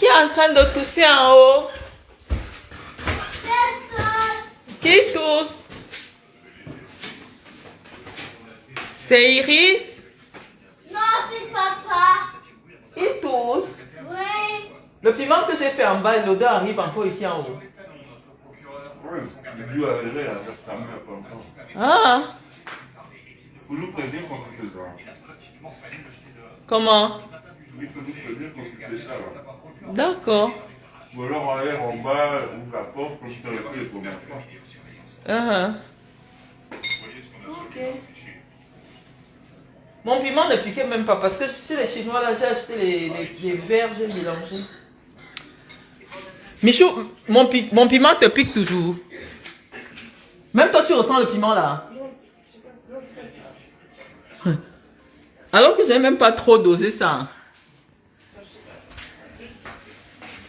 Qui est en train de tousser en haut? Qui tousse? C'est Iris? Non, c'est papa. Il tousse. Oui. Le piment que j'ai fait en bas, l'odeur arrive encore ici en haut. Oui, il doit arriver à cette femme il y a pas longtemps. Ah, Faut nous prévenir quand tu fais ça. comment? Il faut nous prévenir quand tu fais ça. Là. D'accord. Ou alors en l'air en bas, ouvre la porte comme tu t'avais fait les premières fois. Ok. Mon piment ne piquait même pas parce que chez les Chinois là, j'ai acheté les verres, j'ai mélangé. Michou, mon piment te pique toujours. Même toi, tu ressens le piment là. Alors que j'ai même pas trop dosé ça.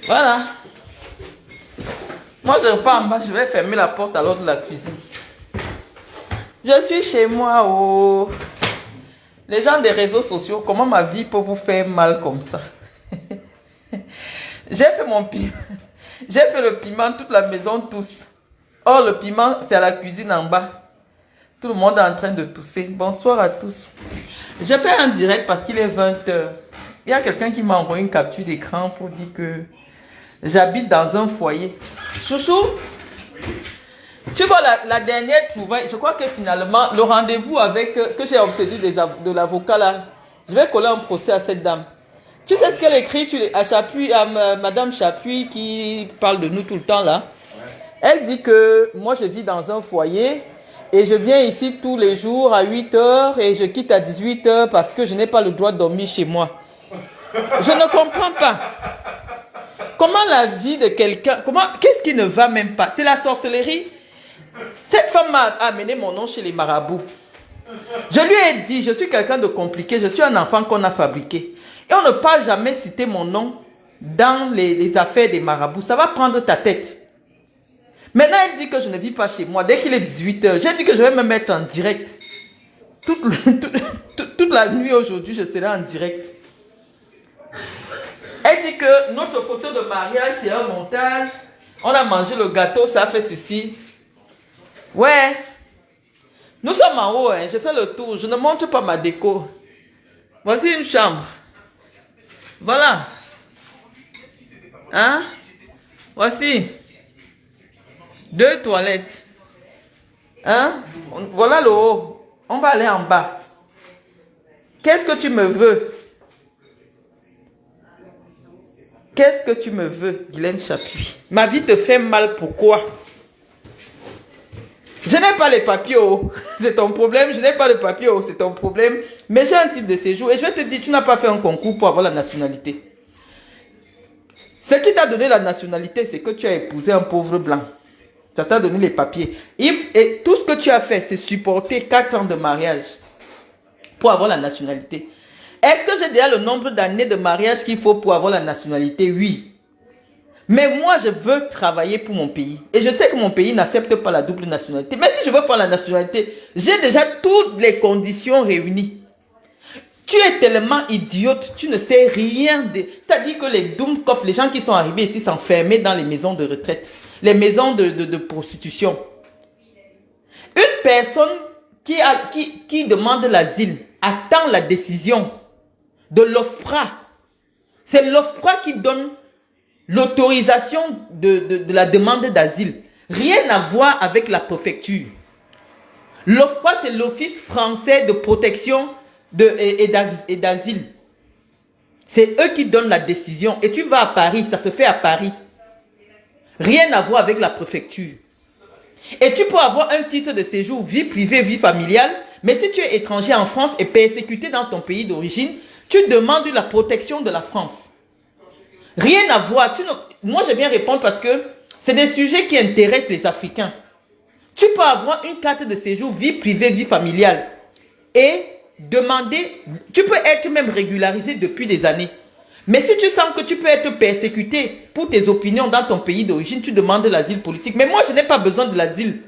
Voilà. Moi, je repars en bas, je vais fermer la porte alors de la cuisine. Je suis chez moi, oh. Les gens des réseaux sociaux, comment ma vie peut vous faire mal comme ça? J'ai fait mon piment. J'ai fait le piment, toute la maison tousse. Or, le piment, c'est à la cuisine en bas. Tout le monde est en train de tousser. Bonsoir à tous. Je fais un direct parce qu'il est 20h. Il y a quelqu'un qui m'a envoyé une capture d'écran pour dire que j'habite dans un foyer. Chouchou, tu vois la dernière trouvaille, je crois que finalement, le rendez-vous avec que j'ai obtenu de l'avocat là, je vais coller un procès à cette dame. Tu sais ce qu'elle écrit à Madame Chapuis qui parle de nous tout le temps là? Elle dit que moi je vis dans un foyer et je viens ici tous les jours à 8h et je quitte à 18h parce que je n'ai pas le droit de dormir chez moi. Je ne comprends pas. Comment la vie de quelqu'un... Qu'est-ce qui ne va même pas? C'est la sorcellerie. Cette femme m'a amené mon nom chez les marabouts. Je lui ai dit, je suis quelqu'un de compliqué, je suis un enfant qu'on a fabriqué. Et on ne peut jamais citer mon nom dans les affaires des marabouts. Ça va prendre ta tête. Maintenant, elle dit que je ne vis pas chez moi. Dès qu'il est 18h, j'ai dit que je vais me mettre en direct. Toute la nuit aujourd'hui, je serai en direct. Elle dit que notre photo de mariage, c'est un montage. On a mangé le gâteau, ça a fait ceci. Ouais. Nous sommes en haut, hein. Je fais le tour. Je ne montre pas ma déco. Voici une chambre. Voilà. Hein? Voici. 2 toilettes. Hein? Voilà le haut. On va aller en bas. Qu'est-ce que tu me veux? Qu'est-ce que tu me veux, Guylaine Chapuis? Ma vie te fait mal, pourquoi? Je n'ai pas les papiers, oh. C'est ton problème. Je n'ai pas de papiers, oh. C'est ton problème. Mais j'ai un titre de séjour. Et je vais te dire, tu n'as pas fait un concours pour avoir la nationalité. Ce qui t'a donné la nationalité, c'est que tu as épousé un pauvre blanc. Ça t'a donné les papiers. Et tout ce que tu as fait, c'est supporter 4 ans de mariage pour avoir la nationalité. Est-ce que j'ai déjà le nombre d'années de mariage qu'il faut pour avoir la nationalité? Oui. Mais moi, je veux travailler pour mon pays. Et je sais que mon pays n'accepte pas la double nationalité. Mais si je veux prendre la nationalité, j'ai déjà toutes les conditions réunies. Tu es tellement idiote, tu ne sais rien de... C'est-à-dire que les Doumkoff, les gens qui sont arrivés ici s'enfermer dans les maisons de retraite, les maisons de prostitution. Une personne qui demande l'asile attend la décision de l'OFPRA. C'est l'OFPRA qui donne l'autorisation de la demande d'asile. Rien à voir avec la préfecture. L'OFPRA, c'est l'Office français de protection et d'asile. C'est eux qui donnent la décision. Et tu vas à Paris, ça se fait à Paris. Rien à voir avec la préfecture. Et tu peux avoir un titre de séjour, vie privée, vie familiale. Mais si tu es étranger en France et persécuté dans ton pays d'origine, tu demandes la protection de la France. Rien à voir. Moi, je viens répondre parce que c'est des sujets qui intéressent les Africains. Tu peux avoir une carte de séjour, vie privée, vie familiale. Et demander, tu peux être même régularisé depuis des années. Mais si tu sens que tu peux être persécuté pour tes opinions dans ton pays d'origine, tu demandes l'asile politique. Mais moi, je n'ai pas besoin de l'asile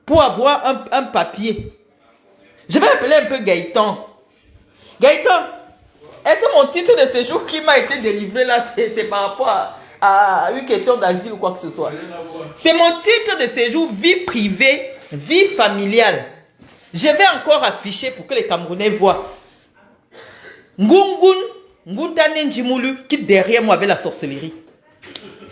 pour avoir un papier. Je vais appeler un peu Gaëtan. Gaëtan, est-ce que mon titre de séjour qui m'a été délivré là, c'est par rapport à une question d'asile ou quoi que ce soit? C'est mon titre de séjour vie privée, vie familiale. Je vais encore afficher pour que les Camerounais voient. Ngungun, Ngundane Njimulu, qui derrière moi avait la sorcellerie.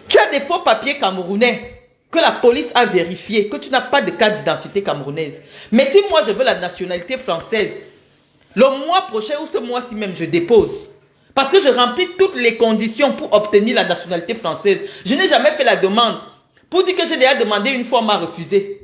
Tu as des faux papiers camerounais que la police a vérifié, que tu n'as pas de carte d'identité camerounaise. Mais si moi je veux la nationalité française, le mois prochain ou ce mois-ci même, je dépose. Parce que je remplis toutes les conditions pour obtenir la nationalité française. Je n'ai jamais fait la demande. Pour dire que j'ai déjà demandé une fois, on m'a refusé.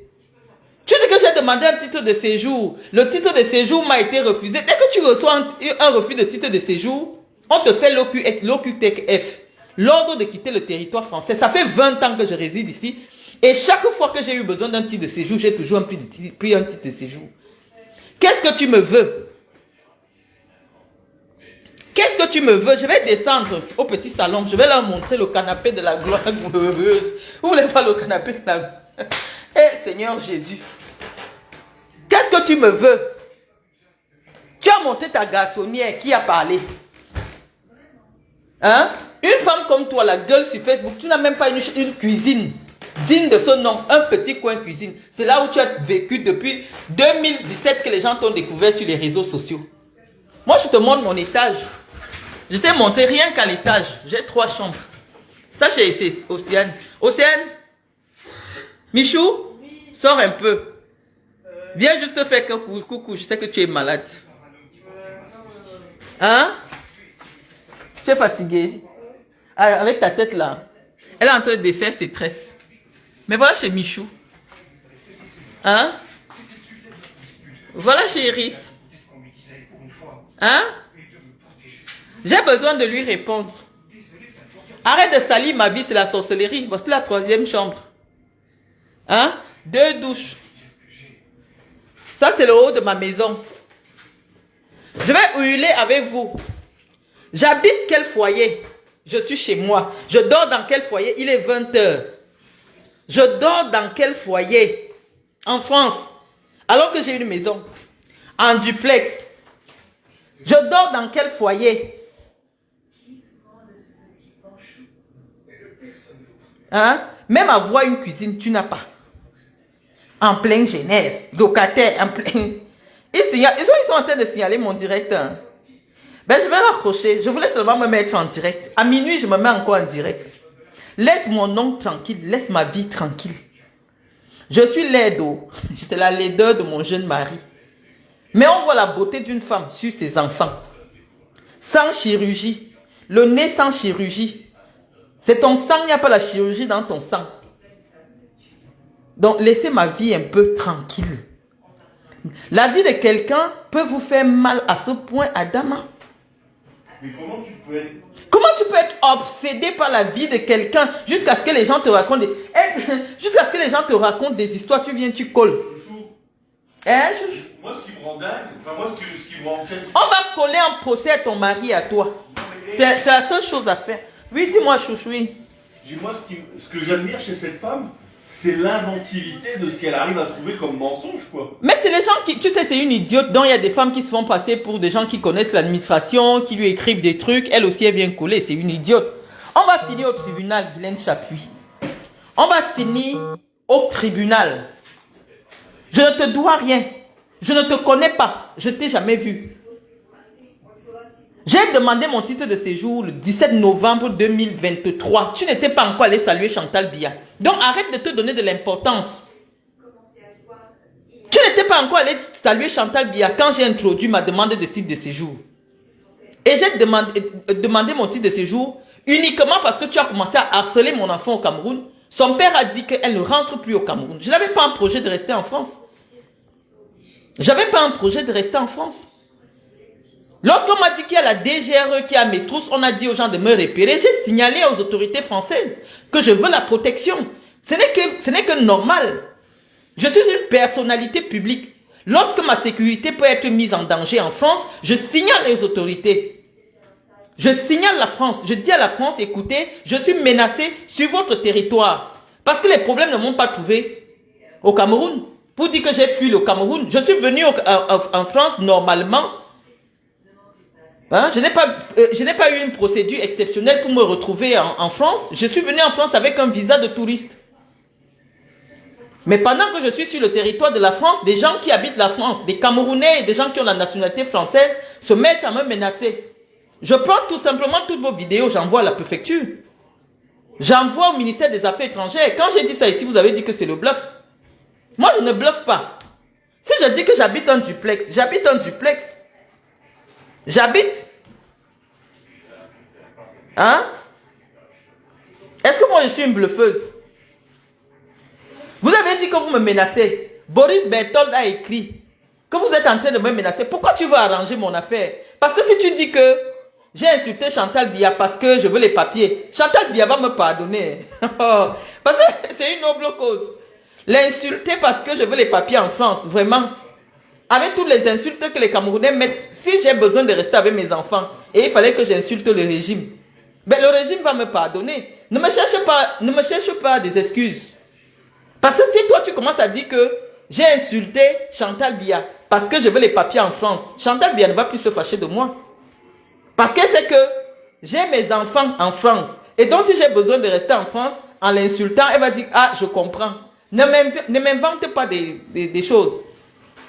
Tu dis que j'ai demandé un titre de séjour. Le titre de séjour m'a été refusé. Dès que tu reçois un refus de titre de séjour, on te fait l'OQTF. L'ordre de quitter le territoire français. Ça fait 20 ans que je réside ici. Et chaque fois que j'ai eu besoin d'un titre de séjour, j'ai toujours pris un titre de séjour. Qu'est-ce que tu me veux? Qu'est-ce que tu me veux? Je vais descendre au petit salon. Je vais leur montrer le canapé de la gloire glorieuse. Vous voulez voir le canapé de la... Eh Seigneur Jésus. Qu'est-ce que tu me veux? Tu as monté ta garçonnière. Qui a parlé? Une femme comme toi, la gueule sur Facebook, tu n'as même pas une cuisine digne de ce nom, un petit coin cuisine. C'est là où tu as vécu depuis 2017 que les gens t'ont découvert sur les réseaux sociaux. Moi, je te montre mon étage. Je t'ai monté rien qu'à l'étage. J'ai 3 chambres. Ça, c'est Océane. Océane, Michou, sors un peu. Viens juste faire coucou. Je sais que tu es malade. Hein? Tu es fatigué. Avec ta tête là. Elle est en train de défaire ses tresses. Mais voilà chez Michou. Hein? Voilà chez Iris. Hein? J'ai besoin de lui répondre. Arrête de salir ma vie, c'est la sorcellerie. Voici la 3e chambre. Hein? 2 douches. Ça, c'est le haut de ma maison. Je vais hurler avec vous. J'habite quel foyer? Je suis chez moi. Je dors dans quel foyer? Il est 20 h. Je dors dans quel foyer? En France. Alors que j'ai une maison. En duplex. Je dors dans quel foyer? Hein? Même avoir une cuisine, tu n'as pas. En plein Genève. Locataire, en plein... Ils sont en train de signaler mon direct. Hein? Ben, je vais raccrocher. Je voulais seulement me mettre en direct. À minuit, je me mets encore en direct. Laisse mon nom tranquille. Laisse ma vie tranquille. Je suis laido. C'est la laideur de mon jeune mari. Mais on voit la beauté d'une femme sur ses enfants. Sans chirurgie. Le nez sans chirurgie. C'est ton sang, il n'y a pas la chirurgie dans ton sang. Donc, laissez ma vie un peu tranquille. La vie de quelqu'un peut vous faire mal à ce point, Adama. Mais comment tu peux être obsédé par la vie de quelqu'un jusqu'à ce que les gens te racontent jusqu'à ce que les gens te racontent des histoires, tu viens, tu colles. Chouchou. Hein, chouchou? Moi, ce qui me rend dingue, enfin, moi, ce qui me rend... On va coller un procès à ton mari, à toi. C'est la seule chose à faire. Oui, dis-moi, chouchou. Moi, ce que j'admire chez cette femme, c'est l'inventivité de ce qu'elle arrive à trouver comme mensonge, quoi. Mais c'est les gens qui, tu sais, c'est une idiote. Donc, il y a des femmes qui se font passer pour des gens qui connaissent l'administration, qui lui écrivent des trucs. Elle aussi, elle vient coller. C'est une idiote. On va finir au tribunal, Guylaine Chapuis. On va finir au tribunal. Je ne te dois rien. Je ne te connais pas. Je ne t'ai jamais vu. J'ai demandé mon titre de séjour le 17 novembre 2023. Tu n'étais pas encore allé saluer Chantal Biya. Donc arrête de te donner de l'importance. Tu n'étais pas encore allé saluer Chantal Biya quand j'ai introduit ma demande de titre de séjour. Et j'ai demandé mon titre de séjour uniquement parce que tu as commencé à harceler mon enfant au Cameroun. Son père a dit qu'elle ne rentre plus au Cameroun. Je n'avais pas un projet de rester en France. J'avais pas un projet de rester en France. Lorsqu'on m'a dit qu'il y a la DGRE qui a mes trousses, on a dit aux gens de me repérer. J'ai signalé aux autorités françaises que je veux la protection. Ce n'est que normal. Je suis une personnalité publique. Lorsque ma sécurité peut être mise en danger en France, je signale les autorités. Je signale la France. Je dis à la France, écoutez, je suis menacé sur votre territoire. Parce que les problèmes ne m'ont pas trouvé au Cameroun. Pour dire que j'ai fui le Cameroun, je suis venu en France normalement. Hein? Je n'ai pas eu une procédure exceptionnelle pour me retrouver en France. Je suis venu en France avec un visa de touriste. Mais pendant que je suis sur le territoire de la France, des gens qui habitent la France, des Camerounais et des gens qui ont la nationalité française, se mettent à me menacer. Je prends tout simplement toutes vos vidéos, j'envoie à la préfecture. J'envoie au ministère des Affaires étrangères. Quand j'ai dit ça ici, vous avez dit que c'est le bluff. Moi, je ne bluffe pas. Si je dis que j'habite un duplex, j'habite un duplex. J'habite. Hein? Est-ce que moi, je suis une bluffeuse? Vous avez dit que vous me menacez. Boris Berthold a écrit que vous êtes en train de me menacer. Pourquoi tu veux arranger mon affaire? Parce que si tu dis que j'ai insulté Chantal Biya parce que je veux les papiers, Chantal Biya va me pardonner. Parce que c'est une noble cause. L'insulter parce que je veux les papiers en France, vraiment. Avec toutes les insultes que les Camerounais mettent, si j'ai besoin de rester avec mes enfants, et il fallait que j'insulte le régime, ben le régime va me pardonner. Ne me cherche pas des excuses. Parce que si toi tu commences à dire que j'ai insulté Chantal Biya parce que je veux les papiers en France, Chantal Biya ne va plus se fâcher de moi. Parce qu'elle sait que j'ai mes enfants en France. Et donc si j'ai besoin de rester en France, en l'insultant, elle va dire, ah je comprends. Ne m'invente pas des choses.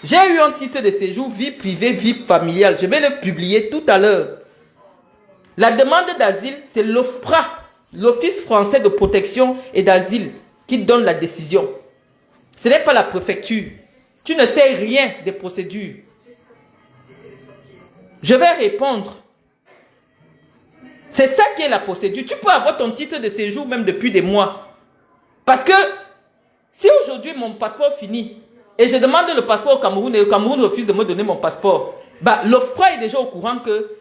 J'ai eu un titre de séjour vie privée, vie familiale. Je vais le publier tout à l'heure. La demande d'asile, c'est l'OFPRA, l'Office français de protection et d'asile, qui donne la décision. Ce n'est pas la préfecture. Tu ne sais rien des procédures. Je vais répondre. C'est ça qui est la procédure. Tu peux avoir ton titre de séjour même depuis des mois. Parce que si aujourd'hui mon passeport finit et je demande le passeport au Cameroun et le Cameroun refuse de me donner mon passeport, bah, l'OFPRA est déjà au courant que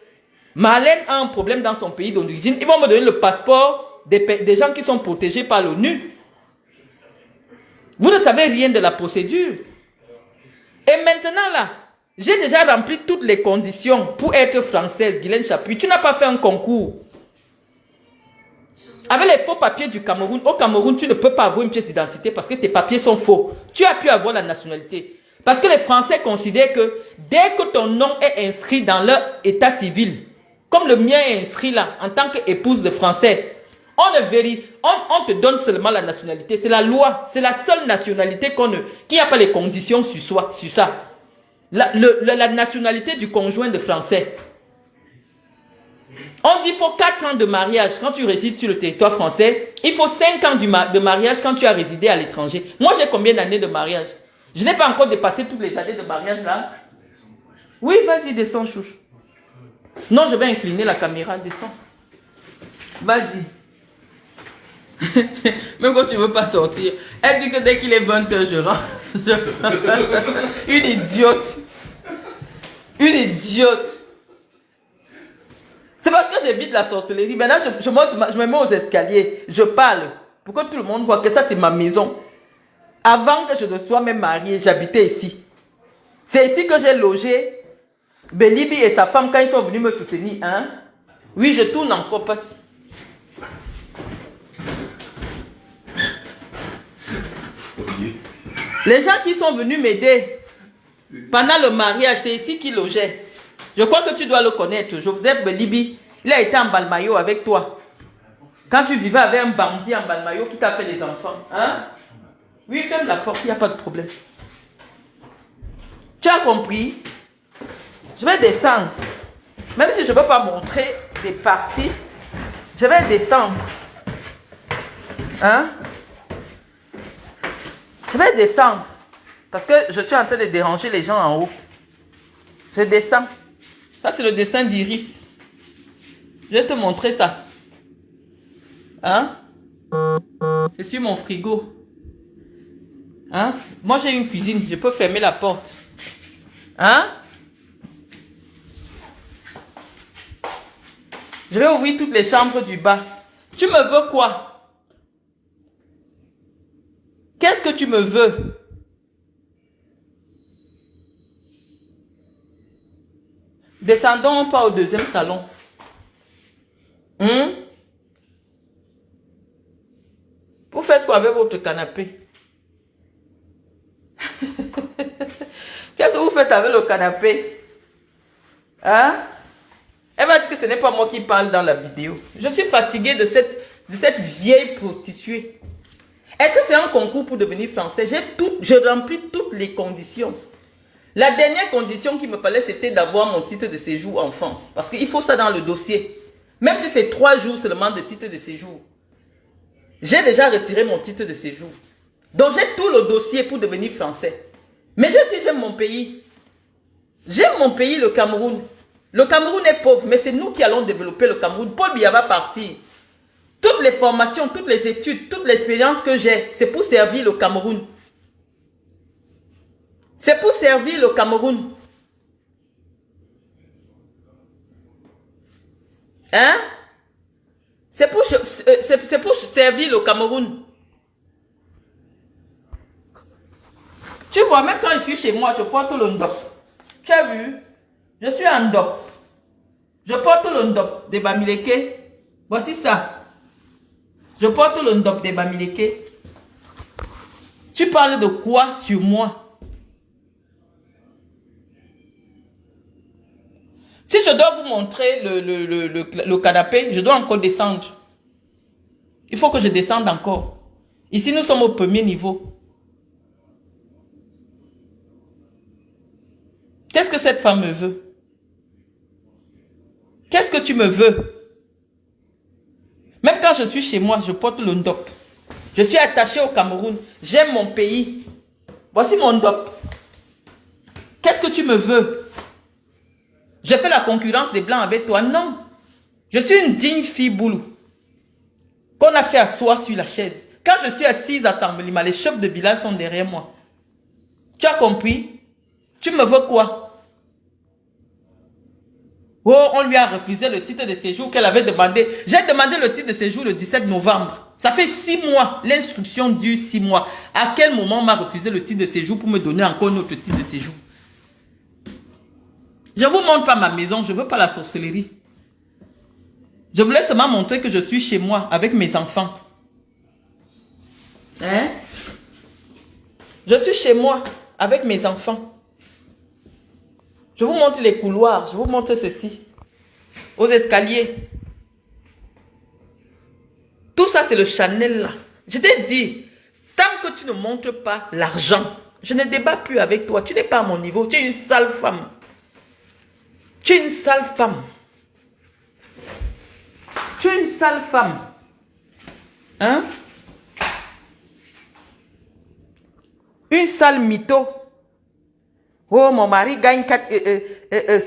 Marlène a un problème dans son pays d'origine. Ils vont me donner le passeport des gens qui sont protégés par l'ONU. Vous ne savez rien de la procédure. Et maintenant là, j'ai déjà rempli toutes les conditions pour être française, Guylaine Chapuis. Tu n'as pas fait un concours. Avec les faux papiers du Cameroun, au Cameroun, tu ne peux pas avoir une pièce d'identité parce que tes papiers sont faux. Tu as pu avoir la nationalité. Parce que les Français considèrent que dès que ton nom est inscrit dans leur état civil, comme le mien est inscrit là, en tant qu'épouse de Français, on te donne seulement la nationalité. C'est la loi. C'est la seule nationalité qu'il n'y a pas les conditions sur ça. La nationalité du conjoint de Français. On dit qu'il faut 4 ans de mariage quand tu résides sur le territoire français. Il faut 5 ans de mariage quand tu as résidé à l'étranger. Moi, j'ai combien d'années de mariage? Je n'ai pas encore dépassé toutes les années de mariage là. Oui, vas-y, descends, chouche. Non, je vais incliner la caméra, descends. Vas-y. Même quand tu ne veux pas sortir. Elle dit que dès qu'il est 20h, je rentre. Une idiote. Une idiote. C'est parce que j'évite la sorcellerie. Maintenant, je me mets aux escaliers. Je parle. Pour que tout le monde voit que ça, c'est ma maison. Avant que je ne sois même mariée, j'habitais ici. C'est ici que j'ai logé Belibi et sa femme quand ils sont venus me soutenir. Hein? Oui, je tourne encore. Passe. Les gens qui sont venus m'aider pendant le mariage, c'est ici qu'ils logeaient. Je crois que tu dois le connaître. Joseph Belibi, il a été en Balmayo avec toi. Quand tu vivais avec un bandit en Balmayo qui t'a fait les enfants. Hein? Oui, ferme la porte, il n'y a pas de problème. Tu as compris? Je vais descendre. Même si je ne veux pas montrer des parties, je vais descendre. Hein? Je vais descendre. Parce que je suis en train de déranger les gens en haut. Je descends. Ça, c'est le dessin d'Iris. Je vais te montrer ça. Hein? C'est sur mon frigo. Hein? Moi, j'ai une cuisine. Je peux fermer la porte. Hein? Je vais ouvrir toutes les chambres du bas. Tu me veux quoi? Qu'est-ce que tu me veux? Descendons pas au deuxième salon. Vous faites quoi avec votre canapé? Qu'est-ce que vous faites avec le canapé? Hein? Elle va dire que ce n'est pas moi qui parle dans la vidéo. Je suis fatiguée de cette vieille prostituée. Est-ce que c'est un concours pour devenir français? Je remplis toutes les conditions. La dernière condition qu'il me fallait, c'était d'avoir mon titre de séjour en France. Parce qu'il faut ça dans le dossier. Même si c'est 3 jours seulement de titre de séjour. J'ai déjà retiré mon titre de séjour. Donc j'ai tout le dossier pour devenir français. Mais je dis j'aime mon pays. J'aime mon pays, le Cameroun. Le Cameroun est pauvre, mais c'est nous qui allons développer le Cameroun. Paul Biya va partir. Toutes les formations, toutes les études, toute l'expérience que j'ai, c'est pour servir le Cameroun. C'est pour servir le Cameroun. Hein? C'est pour servir le Cameroun. Tu vois, même quand je suis chez moi, je porte le ndop. Tu as vu? Je suis en ndop. Je porte le ndop de Bamileke. Voici ça. Je porte le ndop de Bamileke. Tu parles de quoi sur moi? Si je dois vous montrer le canapé, je dois encore descendre. Il faut que je descende encore. Ici, nous sommes au premier niveau. Qu'est-ce que cette femme me veut? Qu'est-ce que tu me veux? Même quand je suis chez moi, je porte le ndop. Je suis attaché au Cameroun. J'aime mon pays. Voici mon ndop. Qu'est-ce que tu me veux? Je fais la concurrence des Blancs avec toi? Non. Je suis une digne fille boulou. Qu'on a fait asseoir sur la chaise. Quand je suis assise à Samblima, les chefs de village sont derrière moi. Tu as compris? Tu me veux quoi? Oh, on lui a refusé le titre de séjour qu'elle avait demandé. J'ai demandé le titre de séjour le 17 novembre. Ça fait 6 mois. L'instruction dure 6 mois. À quel moment on m'a refusé le titre de séjour pour me donner encore un autre titre de séjour? Je ne vous montre pas ma maison. Je ne veux pas la sorcellerie. Je voulais seulement montrer que je suis chez moi avec mes enfants. Hein? Je suis chez moi avec mes enfants. Je vous montre les couloirs. Je vous montre ceci. Aux escaliers. Tout ça, c'est le Chanel là. Je t'ai dit, tant que tu ne montres pas l'argent, je ne débat plus avec toi. Tu n'es pas à mon niveau. Tu es une sale femme. Tu es une sale femme. Tu es une sale femme. Hein? Une sale mytho. Oh, mon mari gagne 5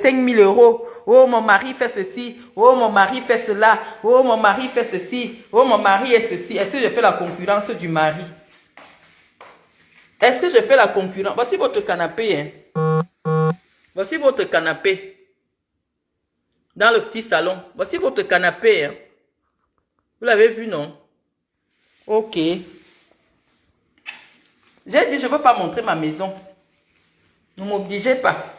000 euros. Oh, mon mari fait ceci. Oh, mon mari fait cela. Oh, mon mari fait ceci. Oh, mon mari est ceci. Est-ce que je fais la concurrence du mari? Est-ce que je fais la concurrence? Voici votre canapé. Hein? Voici votre canapé. Dans le petit salon. Voici votre canapé. Hein? Vous l'avez vu, non? Ok. J'ai dit, je ne veux pas montrer ma maison. Ne m'obligez pas.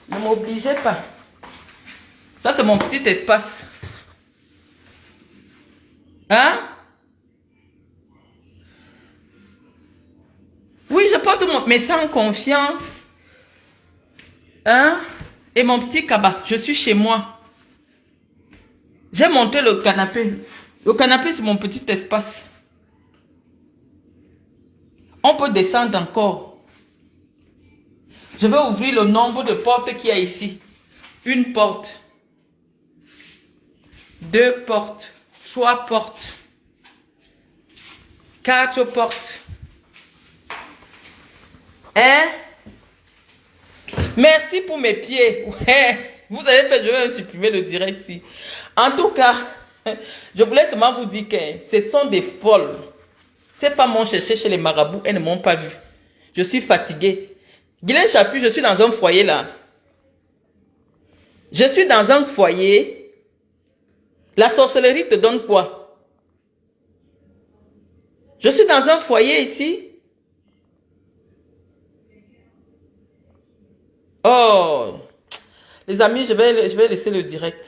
Ne m'obligez pas. Ça, c'est mon petit espace. Hein? Oui, je porte mais sans confiance. Hein? Et mon petit cabas. Je suis chez moi. J'ai monté le canapé. Le canapé, c'est mon petit espace. On peut descendre encore. Je vais ouvrir le nombre de portes qu'il y a ici. 1 porte. 2 portes. 3 portes. 4 portes. Hein? Merci pour mes pieds. Ouais. Vous avez fait, je vais supprimer le direct ici. En tout cas, je voulais seulement vous dire que ce sont des folles. Ces femmes m'ont cherché chez les marabouts, elles ne m'ont pas vu. Je suis fatiguée. Guylaine Chapuis, je suis dans un foyer là. Je suis dans un foyer. La sorcellerie te donne quoi? Je suis dans un foyer ici. Oh, les amis, je vais laisser le direct.